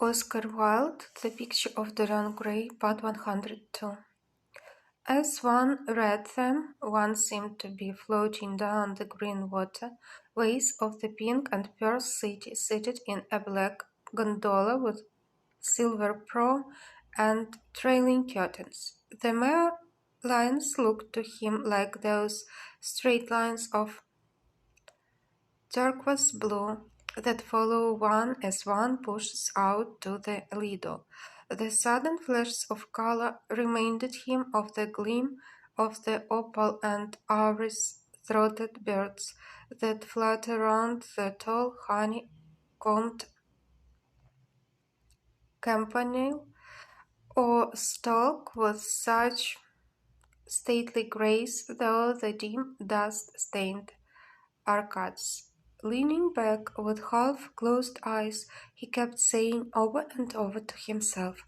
Oscar Wilde, The Picture of Dorian Gray, Part 102. As one read them, one seemed to be floating down the green ways of the pink and pearl city, seated in a black gondola with silver prow and trailing curtains. The mere lines looked to him like those straight lines of turquoise blue that follow one as one pushes out to the Lido. The sudden flashes of color reminded him of the gleam of the opal and iris-throated birds that flutter round the tall honey-combed campanile, or stalk with such stately grace through the dim dust-stained arcades. Leaning back with half-closed eyes, he kept saying over and over to himself,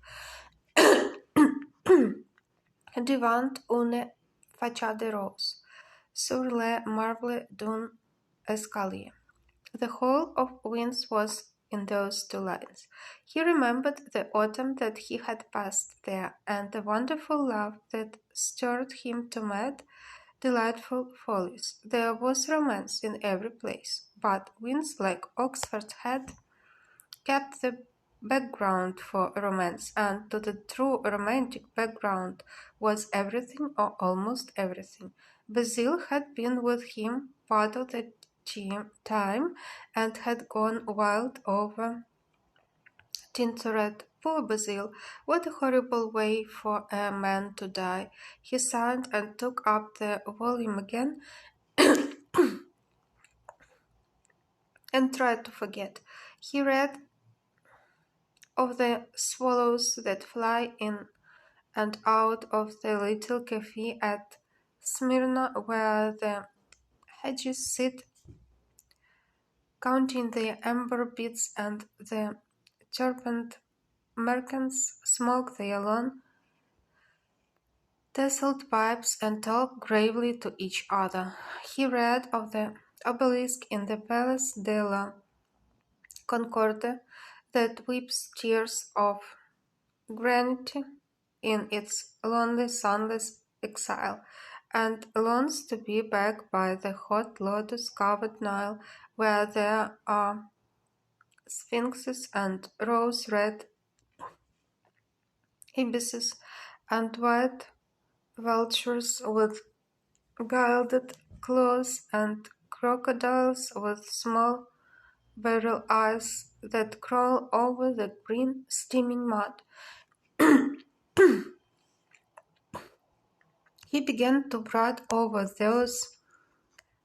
Devant une façade rose, sur le marble d'un escalier. The whole of Winds was in those two lines. He remembered the autumn that he had passed there, and the wonderful love that stirred him to mad, delightful follies. There was romance in every place, but Winds, like Oxford, had kept the background for romance, and to the true romantic background was everything or almost everything. Basil had been with him part of the time and had gone wild over Tintoret. Poor Basil, what a horrible way for a man to die. He sighed and took up the volume again and tried to forget. He read of the swallows that fly in and out of the little cafe at Smyrna where the hedges sit, counting the amber beads, and the turpent merchants smoke their long, tasseled pipes and talk gravely to each other. He read of the obelisk in the Palace de la Concorde that weeps tears of granite in its lonely, sunless exile, and longs to be back by the hot lotus-covered Nile, where there are sphinxes and rose-red ibises and white vultures with gilded claws and crocodiles with small beryl eyes that crawl over the green steaming mud. He began to brood over those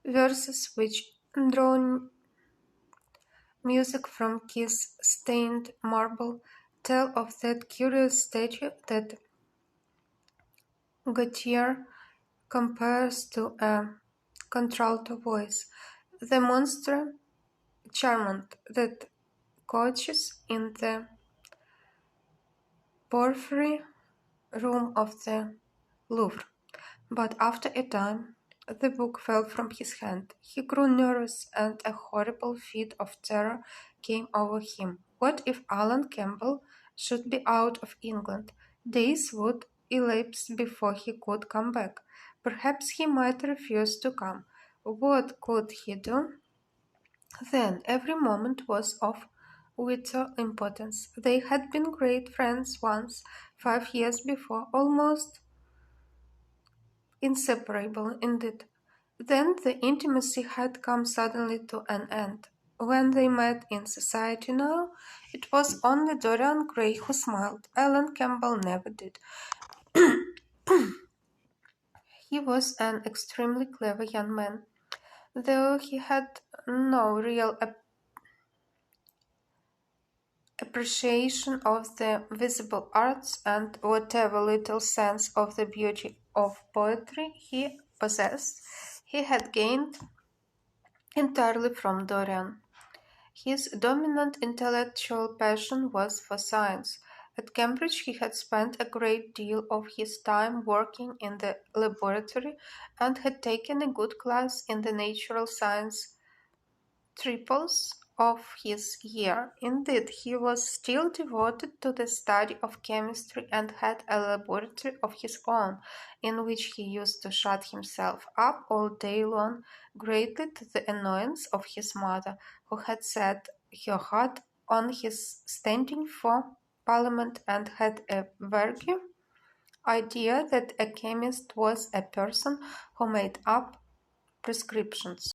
verses which, drawing music from kiss-stained marble, tell of that curious statue that Gautier compares to a contralto voice, the monster charmant that couches in the porphyry room of the Louvre. But after a time, the book fell from his hand. He grew nervous, and a horrible fit of terror came over him. What if Alan Campbell should be out of England? Days would elapse before he could come back. Perhaps he might refuse to come. What could he do? Then every moment was of vital importance. They had been great friends once, 5 years before, almost inseparable indeed. Then the intimacy had come suddenly to an end. When they met in society now, it was only Dorian Gray who smiled. Alan Campbell never did. He was an extremely clever young man, though he had no real appreciation of the visible arts, and whatever little sense of the beauty of poetry he possessed, he had gained entirely from Dorian. His dominant intellectual passion was for science. At Cambridge he had spent a great deal of his time working in the laboratory and had taken a good class in the natural science triples of his year. Indeed, he was still devoted to the study of chemistry and had a laboratory of his own, in which he used to shut himself up all day long, greatly to the annoyance of his mother, who had set her heart on his standing for Parliament and had a vague idea that a chemist was a person who made up prescriptions.